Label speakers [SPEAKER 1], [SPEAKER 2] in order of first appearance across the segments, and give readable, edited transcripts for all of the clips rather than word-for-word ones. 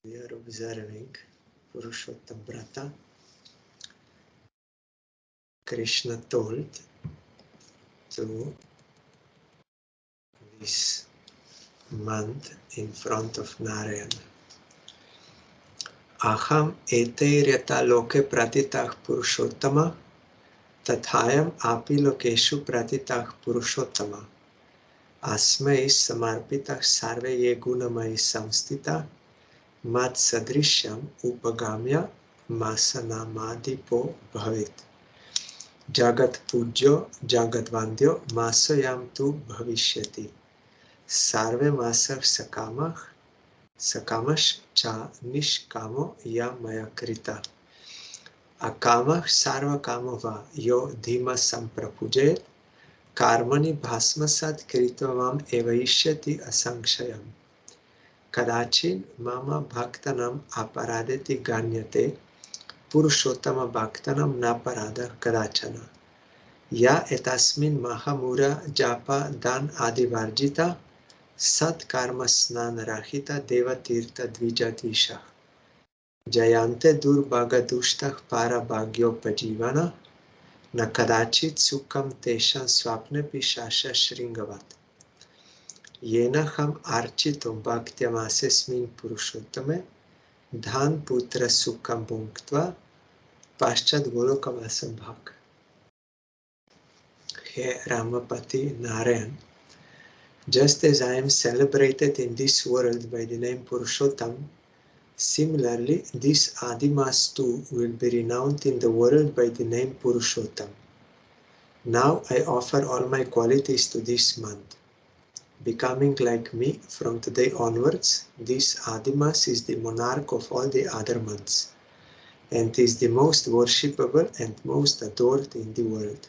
[SPEAKER 1] We are observing Purushotam VRATA. Krishna told to this month in front of Narayan. Aham eteiryata loke pratitah Purushottama tathayam api lokeshu pratitah Purushottama asmai samarpitah sarve ye gunamai samstita mat sadrishyam upagamya masanamadipo bhavit jagat pujyo jagat vandyo masayam tu bhavishyati sarve masah sakamah sakamash cha nishkamo ya maya krita akamah sarva kamova yo dhima samprapujet karmani bhasmasad kritvam evaishyati asankshayam kadachin mama bhaktanam aparadeti ganyate Purushottama bhaktanam naparada kadachana ya etasmin mahamura japa dan adivarjita sat karma snan rahita deva tirtha dvijadvisha jayante durbhaga dushtah para bhagyopajivana na kadachit sukham teshan swapne pishasha shringavat yena ham architum bhaktyam asesmin purushottame dhan putra sukham bhunktva paschat golokam asambhak. He Ramapati Narayan, just as I am celebrated in this world by the name Purushotam, similarly this Adimas too will be renowned in the world by the name Purushotam. Now I offer all my qualities to this month. Becoming like me from today onwards, this Adimas is the monarch of all the other months, and is the most worshipable and most adored in the world.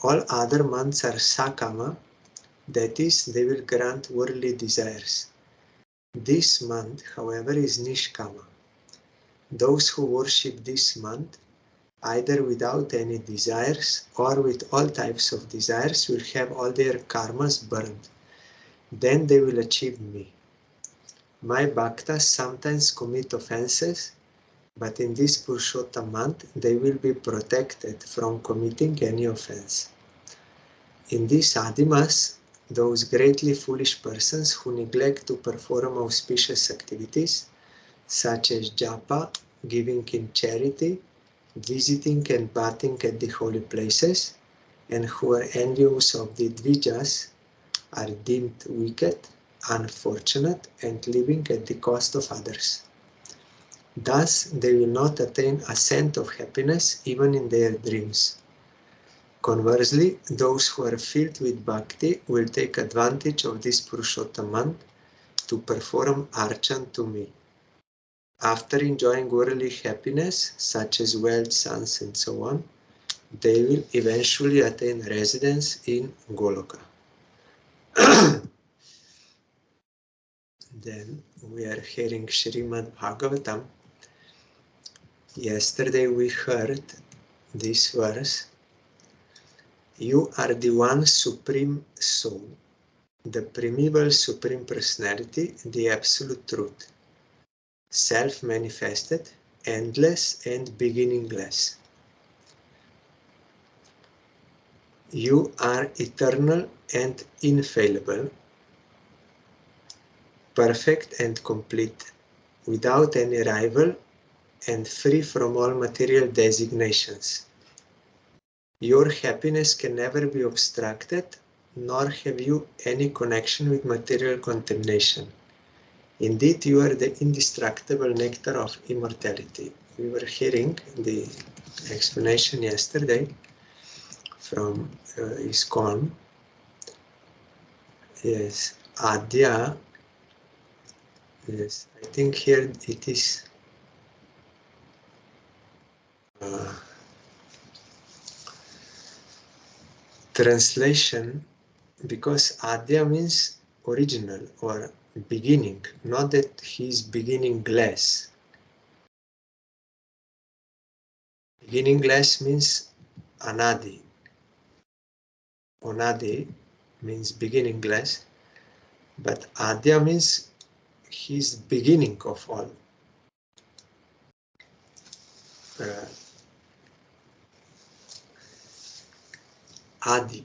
[SPEAKER 1] All other months are Sakama, that is, they will grant worldly desires. This month, however, is Nishkama. Those who worship this month, either without any desires or with all types of desires, will have all their karmas burned. Then they will achieve me. My bhaktas sometimes commit offenses, but in this Purushottam month, they will be protected from committing any offense. In this Adimas, those greatly foolish persons who neglect to perform auspicious activities, such as japa, giving in charity, visiting and bathing at the holy places, and who are envious of the dvijas, are deemed wicked, unfortunate, and living at the cost of others. Thus, they will not attain a cent of happiness even in their dreams. Conversely, those who are filled with bhakti will take advantage of this Purushottam month to perform archan to me. After enjoying worldly happiness, such as wealth, sons, and so on, they will eventually attain residence in Goloka. Then we are hearing Srimad Bhagavatam. Yesterday we heard this verse. You are the one supreme soul, the primeval supreme personality, the absolute truth, self-manifested, endless and beginningless. You are eternal and infallible, perfect and complete, without any rival and free from all material designations. Your happiness can never be obstructed, nor have you any connection with material contamination. Indeed, you are the indestructible nectar of immortality. We were hearing the explanation yesterday from ISKCON. Yes, Adya. Yes, I think here it is translation, because Adya means original or beginning, not that he is beginningless. Beginningless means Anadi. Onadi means beginningless, but Adya means he is beginning of all. Adi.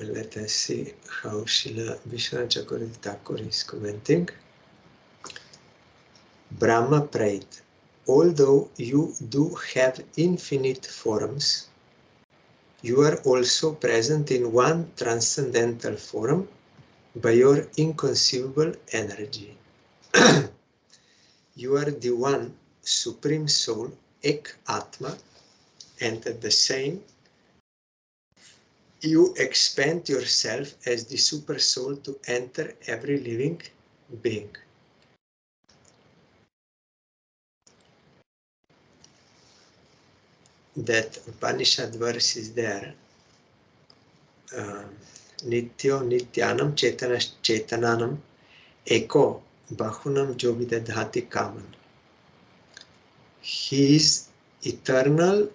[SPEAKER 1] Let us see how Srila Vishwanath Chakravarti Thakur is commenting. Brahma prayed, although you do have infinite forms, you are also present in one transcendental form by your inconceivable energy. You are the one Supreme Soul, Ek Atma, and at the same, you expand yourself as the Super Soul to enter every living being. That Upanishad verse is there. Nityo Nityanam Chetanas Chetananam Eko Bahunam Jovidadhati Kaman. He is eternal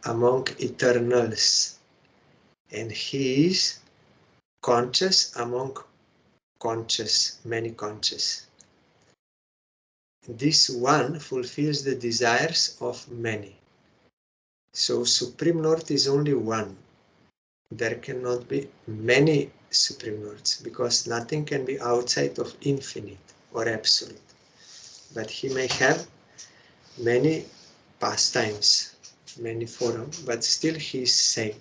[SPEAKER 1] among eternals, and he is conscious among conscious, many conscious. This one fulfills the desires of many. So Supreme Lord is only one. There cannot be many Supreme Lords, because nothing can be outside of infinite or absolute. But he may have many pastimes, many forms, but still he is same.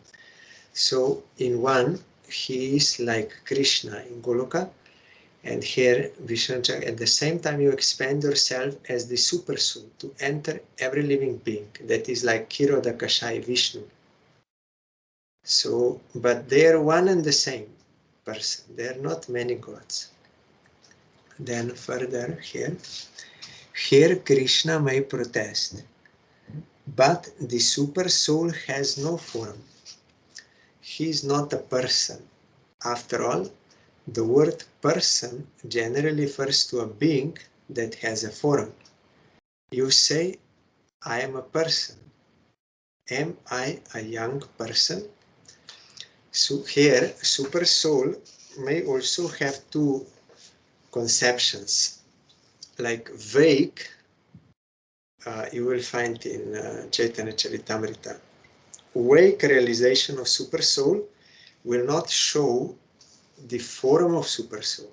[SPEAKER 1] So in one, he is like Krishna in Goloka, and here Vishnu, at the same time you expand yourself as the Super Soul to enter every living being. That is like Kirodakashai Vishnu. So, but they are one and the same person. They are not many gods. Then further here Krishna may protest, but the Super Soul has no form. He is not a person. After all, the word person generally refers to a being that has a form. You say, I am a person. Am I a young person? So here, Super Soul may also have two conceptions. Like vague, you will find in Chaitanya Charitamrita. Vague realization of Super Soul will not show the form of Super Soul.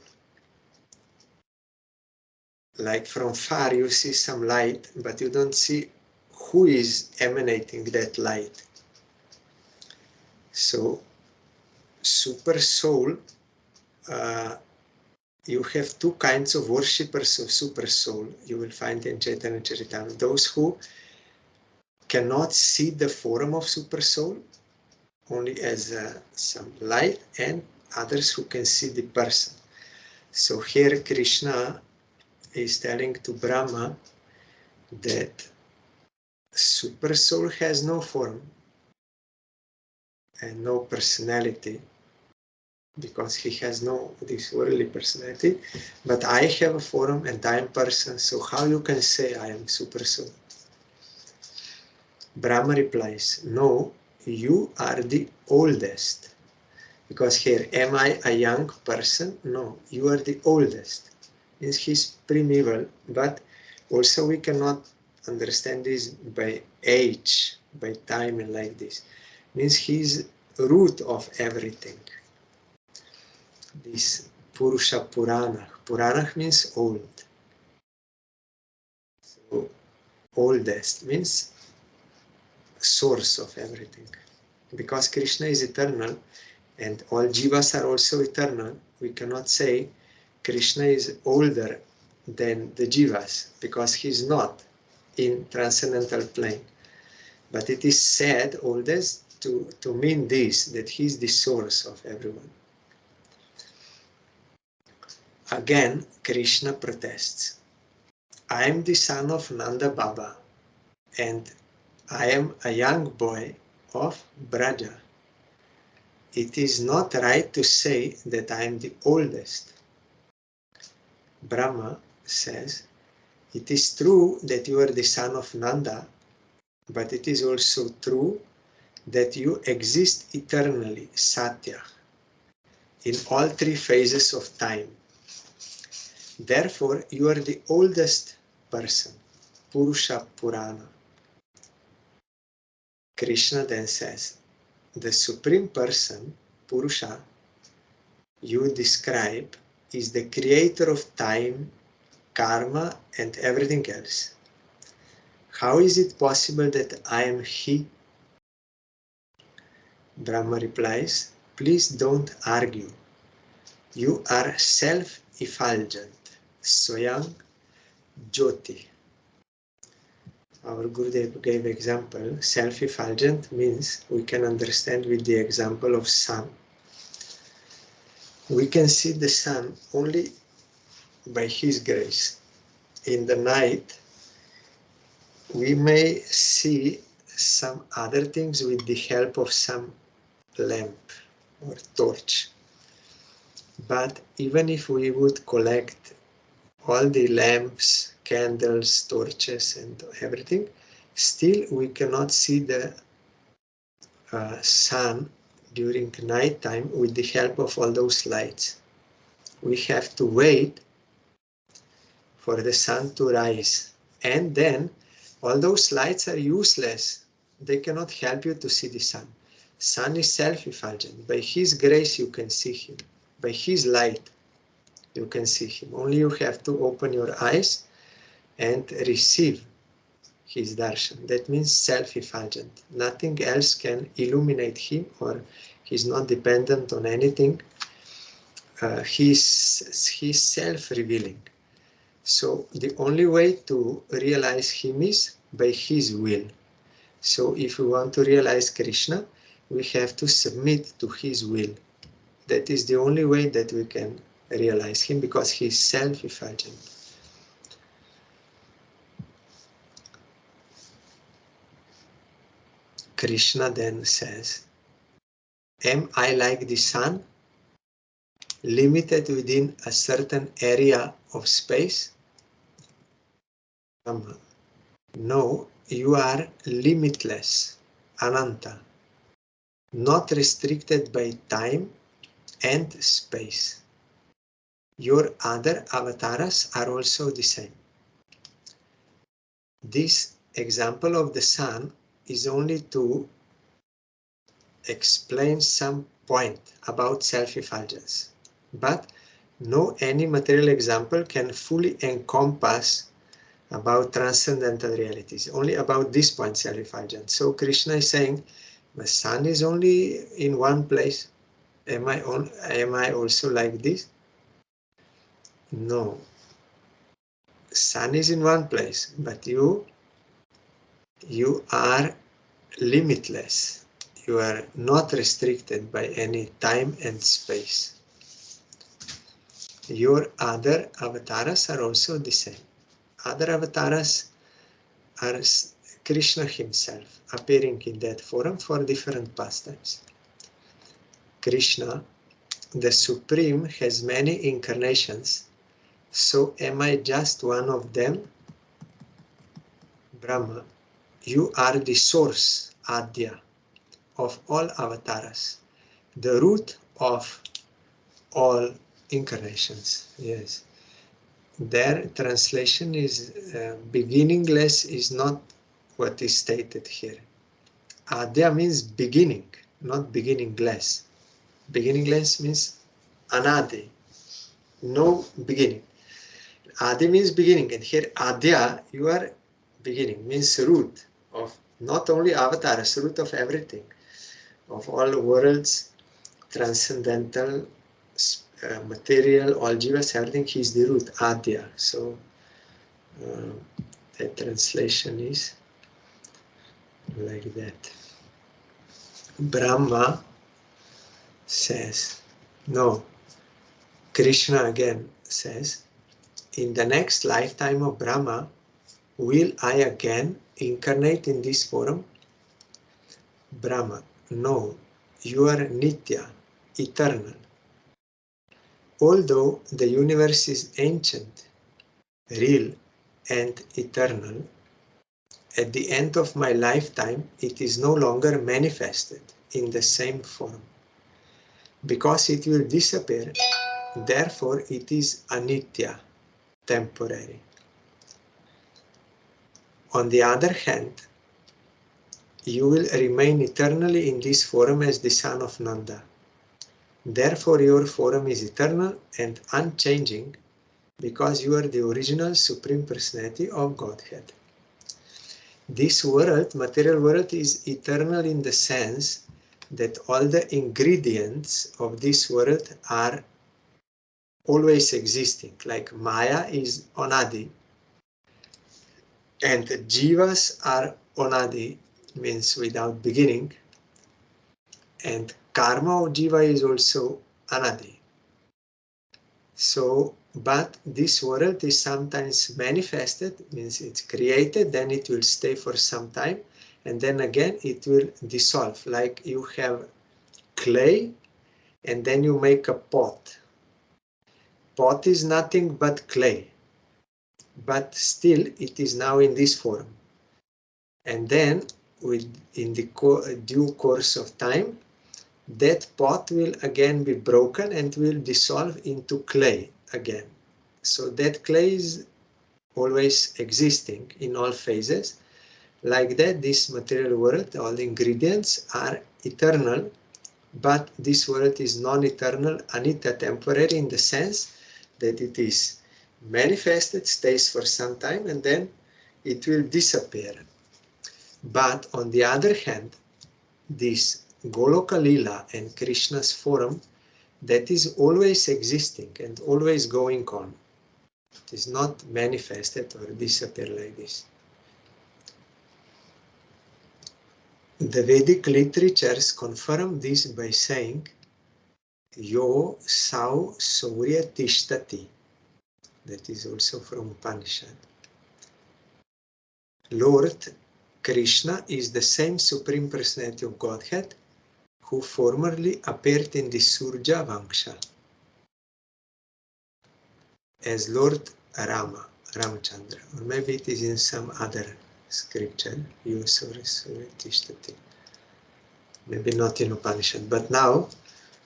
[SPEAKER 1] Like from far you see some light, but you don't see who is emanating that light. So Super Soul, you have two kinds of worshippers of Super Soul. You will find in Chaitanya Charitamrita. Those who cannot see the form of Super Soul, only as some light, and others who can see the person. So here Krishna is telling to Brahma that Super Soul has no form and no personality, because he has no this worldly personality, but I have a form and I am person, so how you can say I am Super Soul? Brahma replies, no, you are the oldest. Because here, am I a young person? No, you are the oldest. Means he's primeval, but also we cannot understand this by age, by time and like this. Means he's root of everything. This Purusha Purana. Purana means old. So oldest means source of everything. Because Krishna is eternal and all jivas are also eternal, we cannot say Krishna is older than the jivas, because he is not in transcendental plane. But it is said oldest to mean this, that he is the source of everyone. Again, Krishna protests. I am the son of Nanda Baba, and I am a young boy of Braja. It is not right to say that I am the oldest. Brahma says, it is true that you are the son of Nanda, but it is also true that you exist eternally, Satya. in all three phases of time. Therefore, you are the oldest person, Purusha Purana. Krishna then says, the Supreme Person, Purusha, you describe is the creator of time, karma, and everything else. How is it possible that I am He? Brahma replies, please don't argue. You are self-effulgent, Swayam Jyoti. Our Gurudev gave example. Self-effulgent means we can understand with the example of sun. We can see the sun only by His grace. In the night, we may see some other things with the help of some lamp or torch. But even if we would collect all the lamps, candles, torches, and everything, still we cannot see the sun during night time with the help of all those lights. We have to wait for the sun to rise, and then all those lights are useless. They cannot help you to see the sun. Sun is self-effulgent. By His grace you can see Him. By His light you can see Him. Only you have to open your eyes and receive His darshan. That means self-effulgent. Nothing else can illuminate Him, or He's not dependent on anything. He's self-revealing. So the only way to realize Him is by His will. So if we want to realize Krishna, we have to submit to His will. That is the only way that we can realize Him, because He is self-effulgent. Krishna then says, am I like the sun, limited within a certain area of space? No, you are limitless, Ananta, not restricted by time and space. Your other avatars are also the same. This example of the sun is only to explain some point about self-effulgence, but no any material example can fully encompass about transcendental realities, only about this point, self-effulgence. So Krishna is saying, the sun is only in one place. Am I also like this? No. Sun is in one place, but you are limitless. You are not restricted by any time and space. Your other avatars are also the same. Other avatars are Krishna Himself, appearing in that form for different pastimes. Krishna, the Supreme, has many incarnations, so am I just one of them? Brahma, you are the source, Adya, of all avatars, the root of all incarnations. Yes. Their translation is beginningless is not what is stated here. Adya means beginning, not beginningless. Beginningless means anadi, no beginning. Adi means beginning, and here Adya, you are beginning, means root of not only avatars, root of everything, of all worlds, transcendental, material, all jivas, everything. He is the root, Adya. So the translation is like that. Brahma says, no, Krishna again says, in the next lifetime of Brahma, will I again incarnate in this form? Brahma, no, you are Nitya, eternal. Although the universe is ancient, real, and eternal, at the end of my lifetime, it is no longer manifested in the same form. because it will disappear. Therefore, it is anitya, temporary. On the other hand, you will remain eternally in this form as the son of Nanda. Therefore, your form is eternal and unchanging because you are the original Supreme Personality of Godhead. This world, material world, is eternal in the sense that all the ingredients of this world are always existing, like Maya is Onadi, and Jivas are Onadi, means without beginning, and Karma of Jiva is also Anadi. So, but this world is sometimes manifested, means it's created, then it will stay for some time, and then again it will dissolve, like you have clay, and then you make a pot. Pot is nothing but clay, but still it is now in this form. And then, in the due course of time, that pot will again be broken and will dissolve into clay again. So that clay is always existing in all phases. Like that, this material world, all the ingredients are eternal, but this world is non-eternal, anitya, temporary, in the sense that it is manifested, stays for some time, and then it will disappear. But on the other hand, this Goloka Lila and Krishna's form, that is always existing and always going on. It is not manifested or disappear like this. The Vedic literatures confirm this by saying, Yo Sau Surya Tishtati. That is also from Upanishad. Lord Krishna is the same Supreme Personality of Godhead who formerly appeared in the Surja Vangsha as Lord Ramachandra, or maybe it is in some other scripture, Yo Surya Tishtati. Maybe not in Upanishad, but now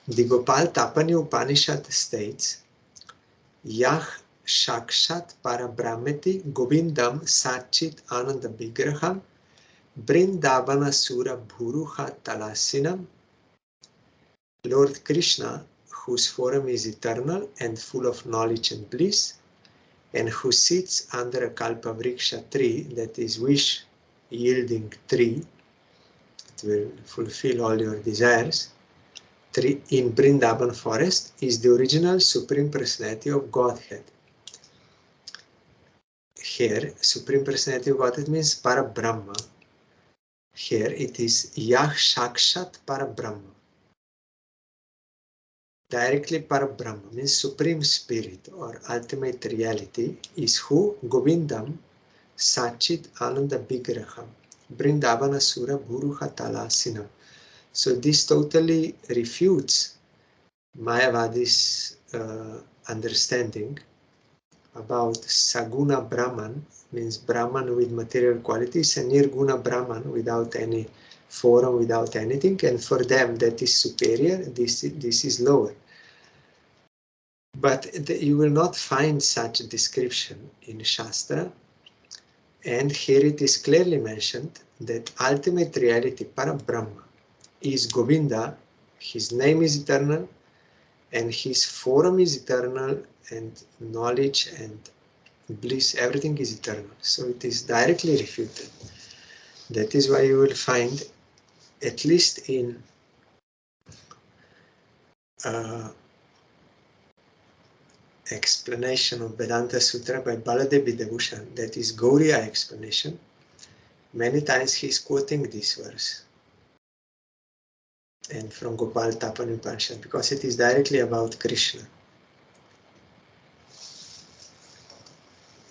[SPEAKER 1] the Gopal Tapani Upanishad states, Yah Shakshat Parabrahmeti Govindam Sachit Ananda Vigraham Brindavana Sura Bhuruha Talasinam. Lord Krishna, whose form is eternal and full of knowledge and bliss, and who sits under a Kalpavriksha tree, that is wish-yielding tree, it will fulfill all your desires, tree in Brindavan forest, is the original Supreme Personality of Godhead. Here, Supreme Personality of Godhead means Parabrahma. Here it is Yah Shakshat Parabrahma. Directly Parabrahma means Supreme Spirit or Ultimate Reality is who? Govindam Sachit Ananda Vigraham Brindavana Sura Bhuruha Talasinam. So this totally refutes Mayavadi's understanding about Saguna Brahman, means Brahman with material qualities, and Nirguna Brahman without any form, without anything, and for them that is superior, this is lower. But you will not find such a description in Shastra, and here it is clearly mentioned that ultimate reality, Parabrahma, is Govinda, his name is eternal, and his form is eternal, and knowledge and bliss, everything is eternal. So it is directly refuted. That is why you will find, at least in explanation of Vedanta Sutra by Baladevi Devushan, that is Gauriya explanation, many times he is quoting this verse. And from Gopal Tapani Upanishad, because it is directly about Krishna.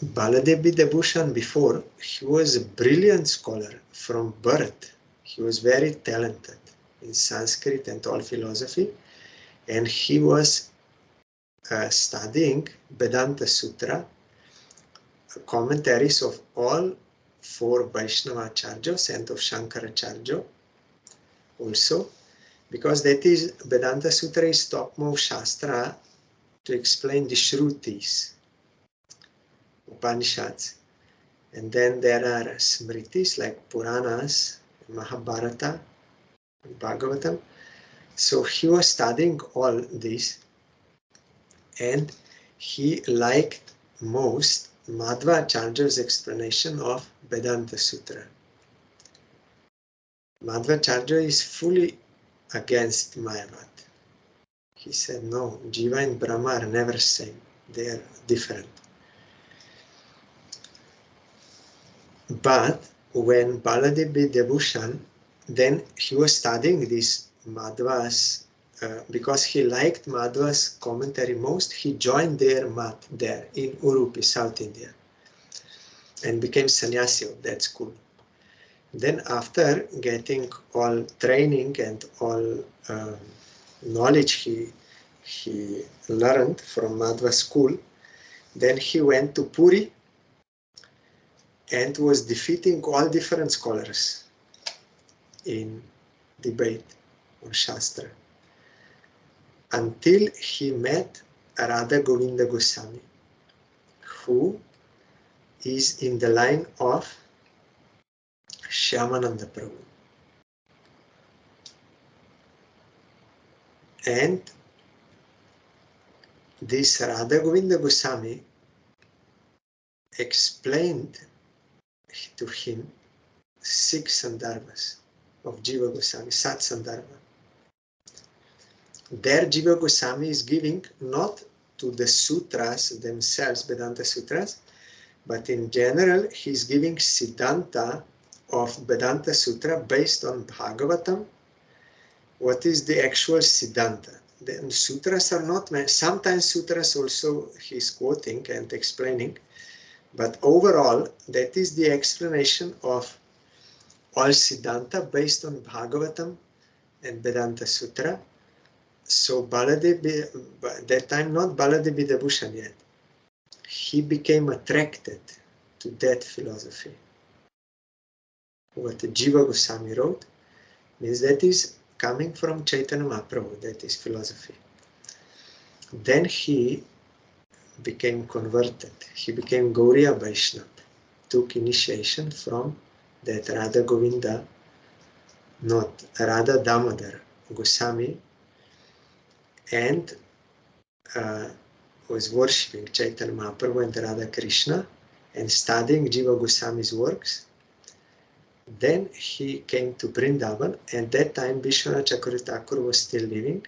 [SPEAKER 1] Baladevi Devushan before, he was a brilliant scholar from birth. He was very talented in Sanskrit and all philosophy, and he was studying Vedanta Sutra, commentaries of all four Vaishnava Acharyas and of Shankaracharya also. Because that is, Vedanta Sutra is topmost Shastra to explain the Shrutis, Upanishads. And then there are Smritis like Puranas, Mahabharata, Bhagavatam. So he was studying all this, and he liked most Madhvacharya's explanation of Vedanta Sutra. Madhvacharya is fully against Mayavad. He said, no, Jiva and Brahma are never same. They are different. But when Baladev Debushan, then he was studying this Madhva's, because he liked Madhva's commentary most, he joined their mat there in Udupi, South India, and became sannyasi of that school. Then after getting all training and all knowledge he learned from Madhva school, then he went to Puri and was defeating all different scholars in debate on Shastra, until he met Radha Govinda Goswami, who is in the line of Shyamananda Prabhu. And this Radha Govinda Goswami explained to him 6 sandarbhas of Jiva Goswami, Sat Sandarbha. There Jiva Goswami is giving not to the sutras themselves, Vedanta Sutras, but in general he is giving Siddhanta of Vedanta Sutra based on Bhagavatam. What is the actual Siddhanta? The sutras are not, sometimes sutras also he is quoting and explaining, but overall that is the explanation of all Siddhanta based on Bhagavatam and Vedanta Sutra. So Baladev, that time not Baladev Vidabhushan yet, he became attracted to that philosophy. What Jiva Goswami wrote means that is coming from Chaitanya Mahaprabhu, that is philosophy. Then he became converted. He became Gauriya Vaishnava, took initiation from that Radha Govinda, not Radha Damodar Goswami, and was worshipping Chaitanya Mahaprabhu and Radha Krishna and studying Jiva Goswami's works. Then he came to Vrindavan, and that time Vishwanath Chakravarti Thakur was still living.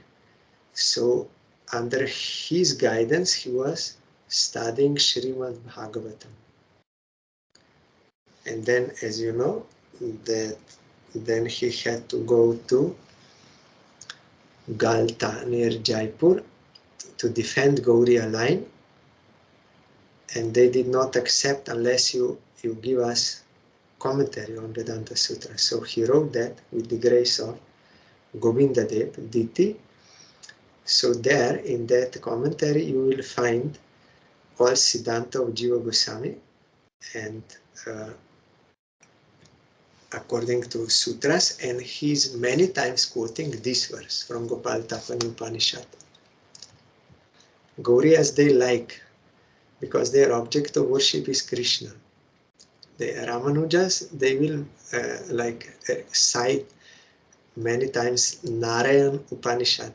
[SPEAKER 1] So under his guidance he was studying Srimad Bhagavatam. And then, as you know, that then he had to go to Galta near Jaipur to defend Gauriya line, and they did not accept unless you give us commentary on Vedanta Sutra. So he wrote that with the grace of Govinda Dev, Diti. So there, in that commentary, you will find all Siddhanta of Jiva Goswami, and according to sutras, and he is many times quoting this verse from Gopal Tapani Upanishad. Gauriyas they like, because their object of worship is Krishna. The Ramanujas, they will cite many times Narayan Upanishad.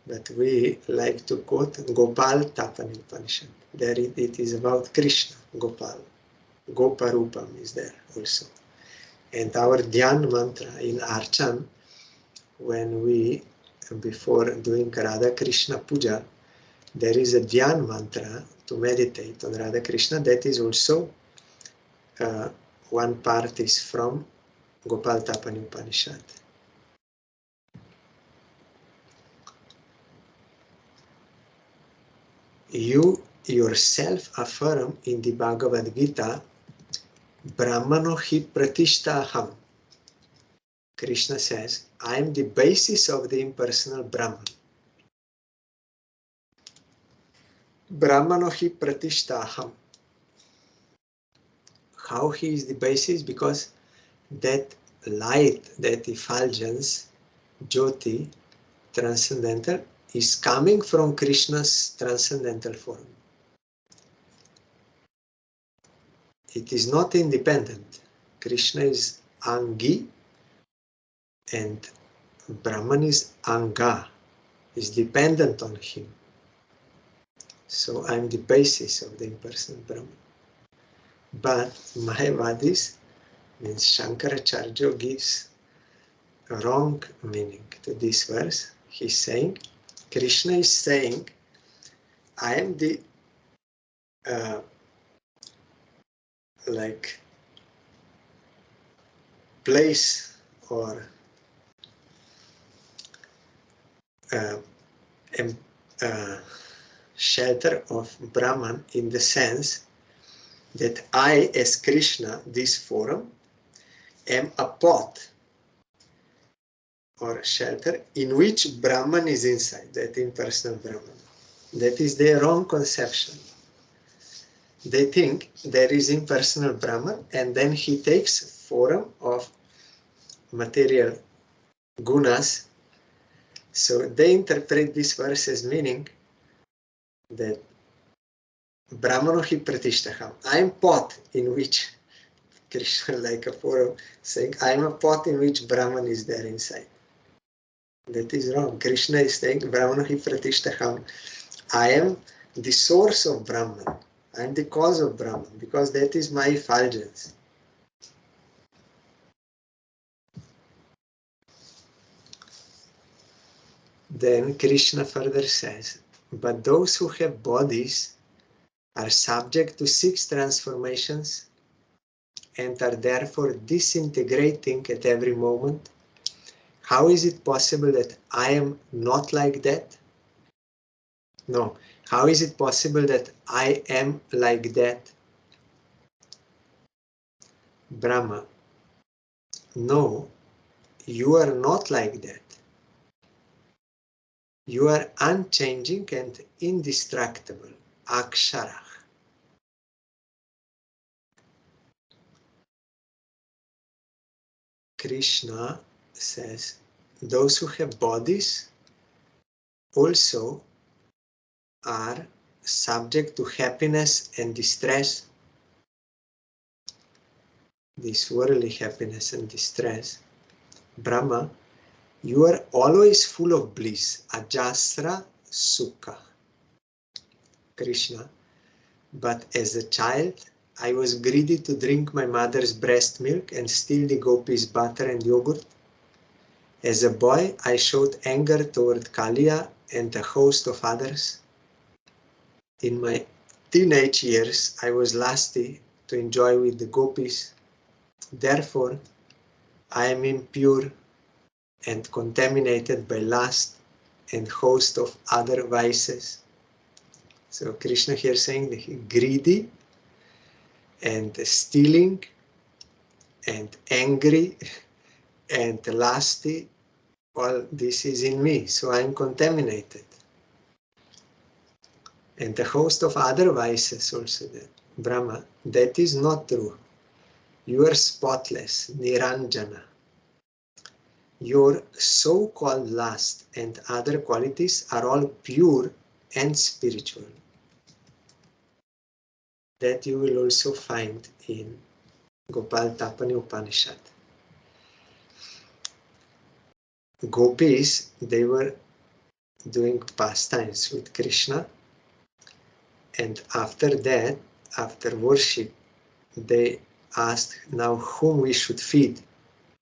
[SPEAKER 1] But we like to quote Gopal Tapani Upanishad. There it is about Krishna, Gopal. Goparupam is there also. And our Dhyan mantra in Archan, when we, before doing Radha Krishna Puja, there is a Dhyan mantra to meditate on Radha Krishna. That is also, one part is from Gopal Tapani Upanishad. You yourself affirm in the Bhagavad Gita, Brahmano hi pratishtaham. Krishna says, I am the basis of the impersonal Brahman. Brahmano hi pratishtaham. How he is the basis? Because that light, that effulgence, Jyoti, transcendental, is coming from Krishna's transcendental form. It is not independent. Krishna is Angi and Brahman is Anga, is dependent on him. So I'm the basis of the impersonal Brahman. But Mayavadis, means Shankaracharya, gives a wrong meaning to this verse. He's saying, Krishna is saying, I am the like place or shelter of Brahman, in the sense that I, as Krishna, this form, am a pot or shelter in which Brahman is inside, that impersonal Brahman. That is their wrong conception. They think there is impersonal Brahman and then he takes form of material gunas. So they interpret this verse as meaning that Brahmano hi pratishtaham. I am pot in which Krishna, like a form, saying I am a pot in which Brahman is there inside. That is wrong. Krishna is saying Brahmano hi pratishtaham. I am the source of Brahman. I am the cause of Brahman, because that is my effulgence. Then Krishna further says, but those who have bodies are subject to 6 transformations and are therefore disintegrating at every moment. How is it possible that I am not like that? No. How is it possible that I am like that? Brahma. No, you are not like that. You are unchanging and indestructible. Akshara. Krishna says, those who have bodies also are subject to happiness and distress. This worldly happiness and distress. Brahma, you are always full of bliss. Ajasra Sukha. Krishna, but as a child, I was greedy to drink my mother's breast milk and steal the gopis' butter and yogurt. As a boy, I showed anger toward Kaliya and a host of others. In my teenage years, I was lusty to enjoy with the gopis. Therefore, I am impure and contaminated by lust and host of other vices. So Krishna here saying that he greedy and stealing and angry and lusty, all this is in me, so I am contaminated. And a host of other vices also there. Brahma, that is not true. You are spotless, Niranjana. Your so-called lust and other qualities are all pure and spiritual. That you will also find in Gopal Tapani Upanishad. Gopis, they were doing pastimes with Krishna, and after that, after worship, they asked now whom we should feed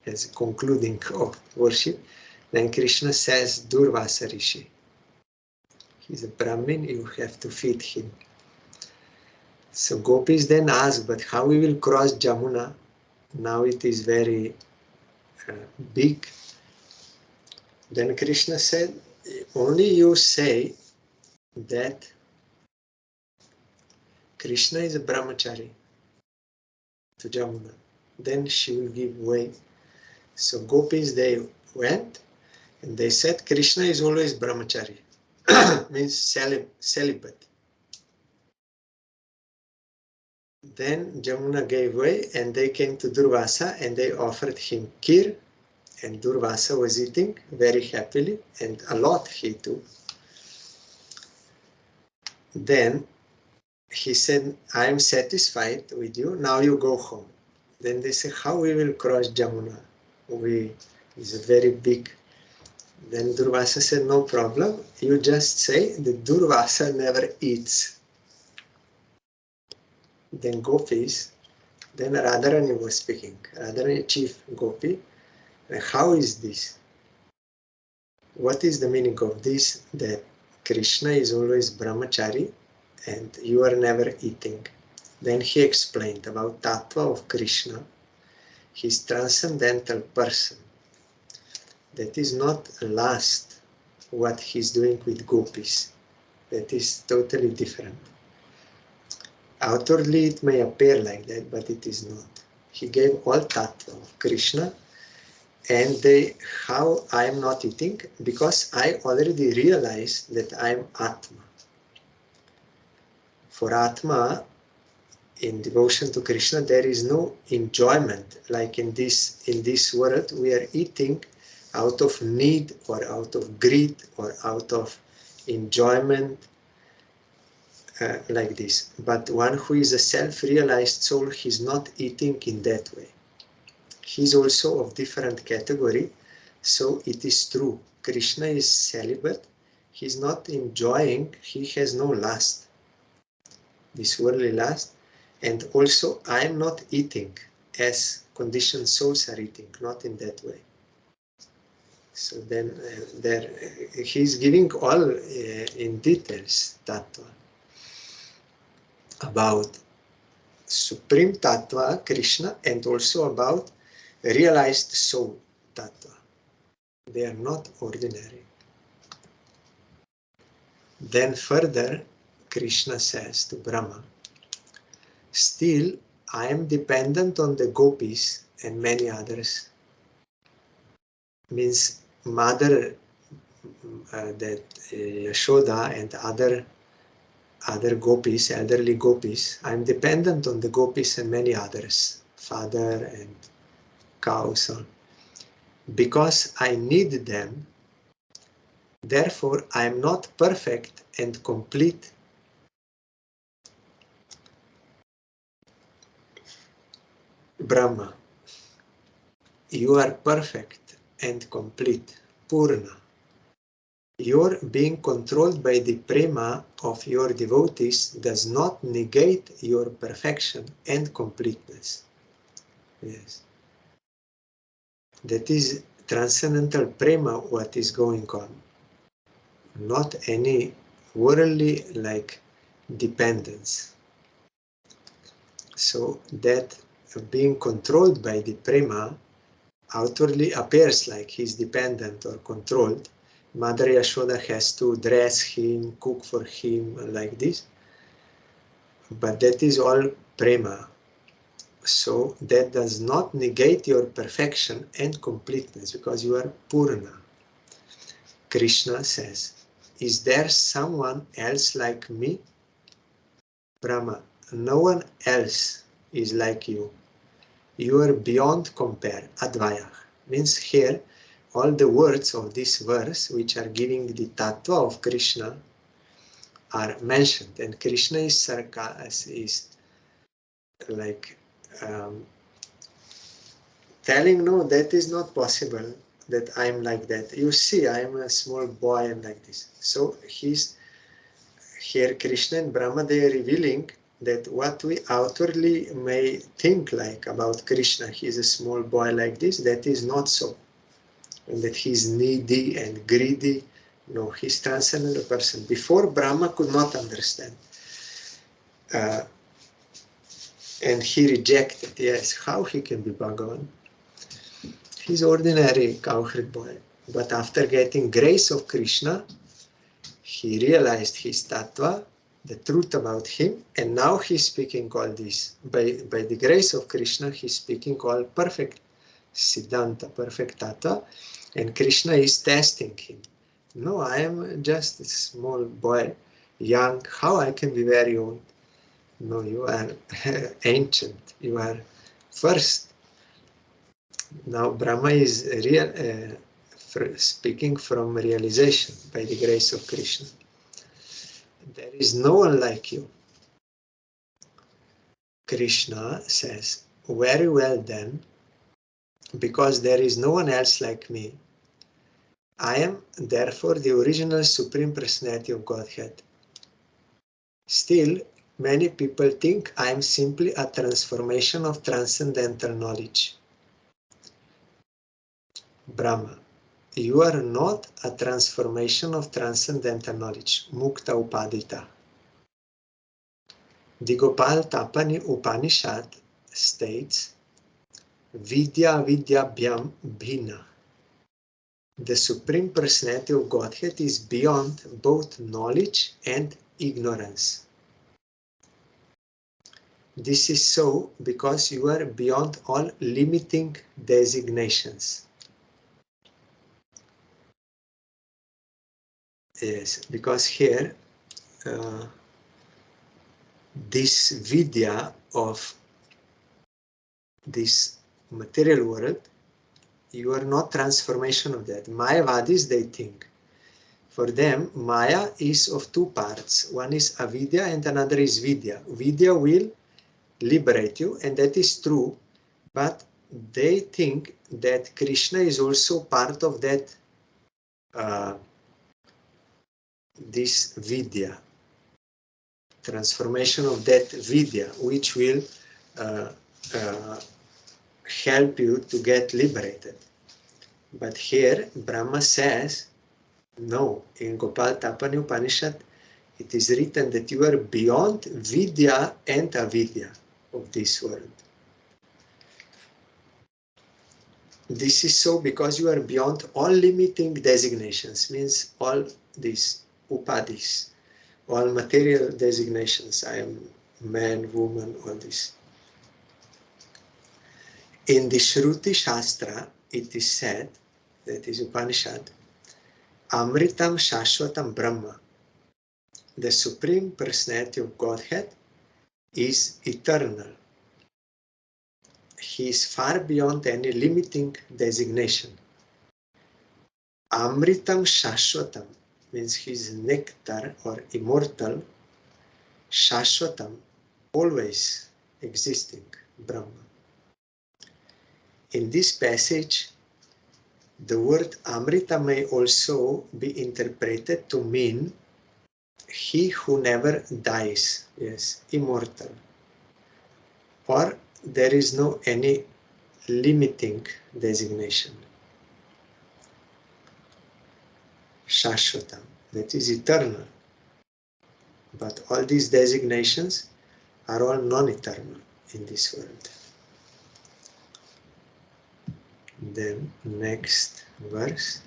[SPEAKER 1] as a concluding of worship. Then Krishna says, Durvasa Rishi. He's a Brahmin, you have to feed him. So Gopis then ask, but how we will cross Jamuna? Now it is very big. Then Krishna said, only you say that Krishna is a brahmachari to Jamuna. Then she will give way. So Gopis, they went and they said Krishna is always brahmachari, means celibate. Then Jamuna gave way and they came to Durvasa and they offered him kheer And Durvasa was eating very happily, and a lot he took. Then he said, I am satisfied with you, now you go home. Then they said, how we will cross Jamuna? It's a very big. Then Durvasa said, no problem, you just say that Durvasa never eats. Then Gopis, then Radharani was speaking, Radharani chief Gopi, how is this? What is the meaning of this, that Krishna is always brahmachari and you are never eating? Then he explained about tattva of Krishna, his transcendental person. That is not lust, what he's doing with gopis. That is totally different. Outwardly it may appear like that, but it is not. He gave all tattva of Krishna, and how I am not eating, because I already realized that I am Atma. For Atma, in devotion to Krishna, there is no enjoyment. Like in this world, we are eating out of need or out of greed or out of enjoyment, like this. But one who is a self-realized soul, he's not eating in that way. He's also of different category, so it is true. Krishna is celibate, he's not enjoying, he has no lust, this worldly lust, and also I am not eating as conditioned souls are eating, not in that way. So then he's giving all in details tattva about Supreme Tattva, Krishna, and also about realized soul Tattva. They are not ordinary. Then further, Krishna says to Brahma, still I am dependent on the gopis and many others. Means mother, that Yashoda and other gopis, elderly gopis, I am dependent on the gopis and many others, father and cows, because I need them. Therefore, I am not perfect and complete. Brahma, you are perfect and complete, Purna. Your being controlled by the prema of your devotees does not negate your perfection and completeness. Yes. That is transcendental prema what is going on. Not any worldly like dependence. So that being controlled by the prema outwardly appears like he's dependent or controlled. Mother Yashoda has to dress him, cook for him, like this. But that is all prema. So that does not negate your perfection and completeness, because you are Purna. Krishna says, is there someone else like me? Brahma, no one else is like you. You are beyond compare, Advaya. Means here, all the words of this verse, which are giving the tattva of Krishna, are mentioned. And Krishna is like telling, no, that is not possible, that I am like that. You see, I am a small boy and like this. So here Krishna and Brahma, they are revealing that what we outwardly may think like about Krishna, he is a small boy like this, that is not so. And that he is needy and greedy. No, he's transcendental person. Before, Brahma could not understand. And he rejected, yes, how he can be Bhagavan? He's ordinary cowherd boy. But after getting grace of Krishna, he realized his tattva, the truth about him, and now he's speaking all this. By the grace of Krishna, he's speaking all perfect Siddhanta, perfect tattva, and Krishna is testing him. No, I am just a small boy, young, how I can be very old? No, you are ancient, you are first. Now Brahma is real, speaking from realization by the grace of Krishna. There is no one like you. Krishna says, very well then, because there is no one else like me. I am therefore the original Supreme Personality of Godhead. Still, many people think I am simply a transformation of transcendental knowledge. Brahma, you are not a transformation of transcendental knowledge, Mukta Upadita. The Gopal Tapani Upanishad states, Vidya Vidyabhyam Bhina. The Supreme Personality of Godhead is beyond both knowledge and ignorance. This is so because you are beyond all limiting designations. Yes, because here this vidya of this material world, you are not transformation of that. Mayavadis, they think. For them, Maya is of two parts. One is avidya and another is vidya. Vidya will liberate you, and that is true, but they think that Krishna is also part of that this vidya, transformation of that vidya, which will help you to get liberated. But here Brahma says, no, in Gopal Tapani Upanishad it is written that you are beyond vidya and avidya of this world. This is so because you are beyond all limiting designations, means all these upadis, all material designations. I am man, woman, all this. In the Shruti Shastra, it is said, that is Upanishad, Amritam Shashvatam Brahma, the Supreme Personality of Godhead, is eternal. He is far beyond any limiting designation. Amritam Shashvatam means he is nectar or immortal. Shashvatam, always existing, Brahma. In this passage, the word Amrita may also be interpreted to mean he who never dies, yes, immortal. Or there is no any limiting designation. Shashvatam, that is eternal. But all these designations are all non-eternal in this world. Then next verse.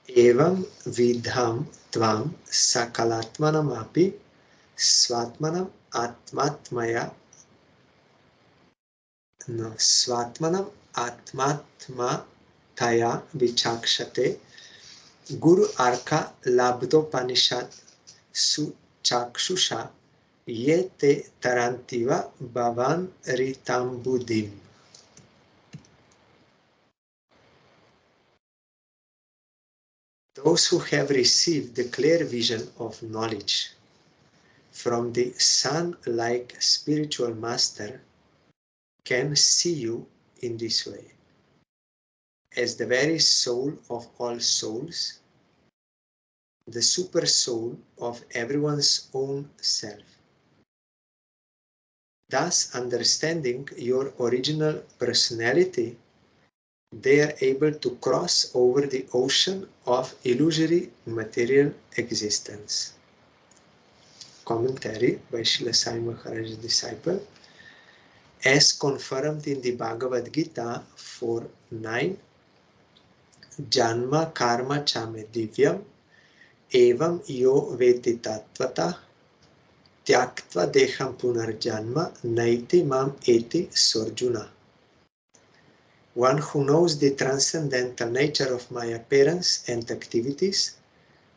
[SPEAKER 1] Evam vidham tvam sakalatmanam api svatmanam atmatmaya svatmanam atmatma taya vichakshate guru arka labdopanishad suchakshusha yete tarantiva bhavan ritam buddhim. Those who have received the clear vision of knowledge from the sun-like spiritual master can see you in this way, as the very soul of all souls, the super soul of everyone's own self. Thus, understanding your original personality, they are able to cross over the ocean of illusory material existence. Commentary by Srila Sai Maharaj's disciple, as confirmed in the Bhagavad Gita 4:9, Janma karma chame divyam evam yo veti tattvata tyaktva deham punarjanma naiti mam eti sorjuna. One who knows the transcendental nature of my appearance and activities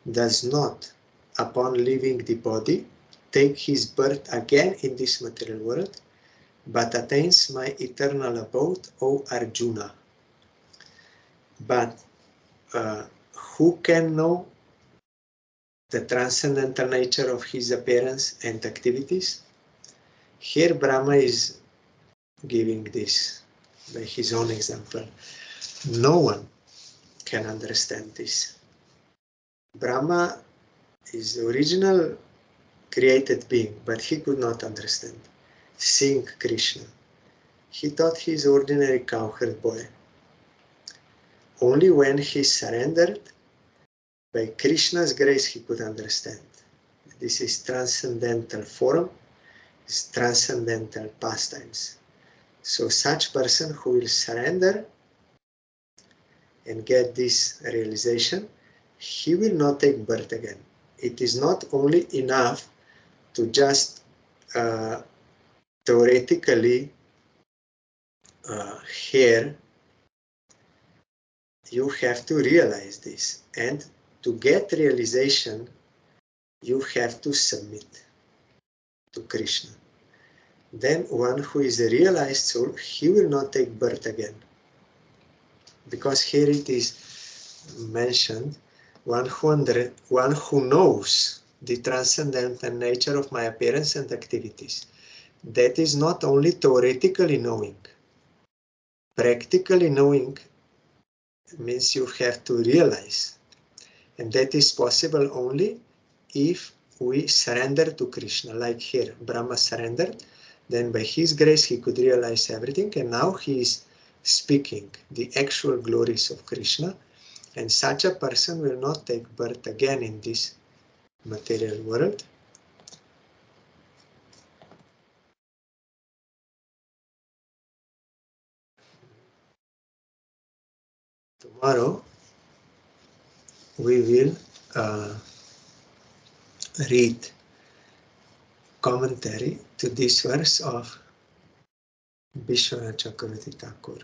[SPEAKER 1] does not, upon leaving the body, take his birth again in this material world, but attains my eternal abode, O Arjuna. But who can know the transcendental nature of his appearance and activities? Here Brahma is giving this by his own example. No one can understand this. Brahma is the original created being, but he could not understand. Seeing Krishna, he thought he is ordinary cowherd boy. Only when he surrendered, by Krishna's grace, he could understand. This is transcendental form, is transcendental pastimes. So such person who will surrender and get this realization, he will not take birth again. It is not only enough to just theoretically hear. You have to realize this, and to get realization, you have to submit to Krishna. Then one who is a realized soul, he will not take birth again. Because here it is mentioned, one who knows the transcendental nature of my appearance and activities. That is not only theoretically knowing. Practically knowing means you have to realize. And that is possible only if we surrender to Krishna. Like here, Brahma surrendered. Then by his grace he could realize everything, and now he is speaking the actual glories of Krishna, and such a person will not take birth again in this material world. Tomorrow we will read commentary to this verse of Vishwanath Chakravarti Thakur.